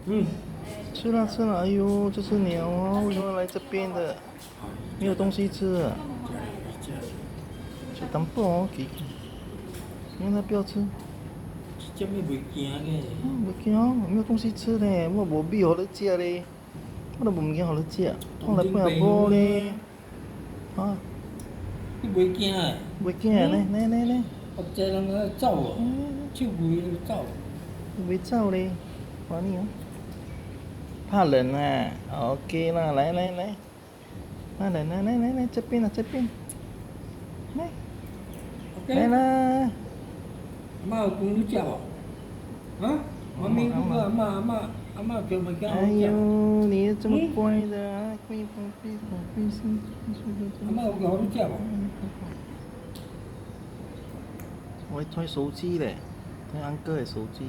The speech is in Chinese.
嗯，吃了吃了，哎呦，这只鸟哦，为什么来这边的？没有东西吃啊，吃淡薄哦，因为它不要吃。这么袂惊个？唔惊哦，没有东西吃嘞，我无米互你食嘞，我都无物件互你食，我来半夜无嘞，啊，你袂惊个？袂惊呢，呢，我这人在走哦，手挥在走。袂走嘞，看你哦，怕冷啊，OK 啦，来，怕冷啊，来，这边啊这边，来 OK，来啦，妈有公你食无？啊？妈咪，你个阿嬷叫物件好哎食。呦，你这么嗯？乖的啊，乖，生，阿嬷有叫好你食无？我在睇手机嘞，睇安哥嘅手机。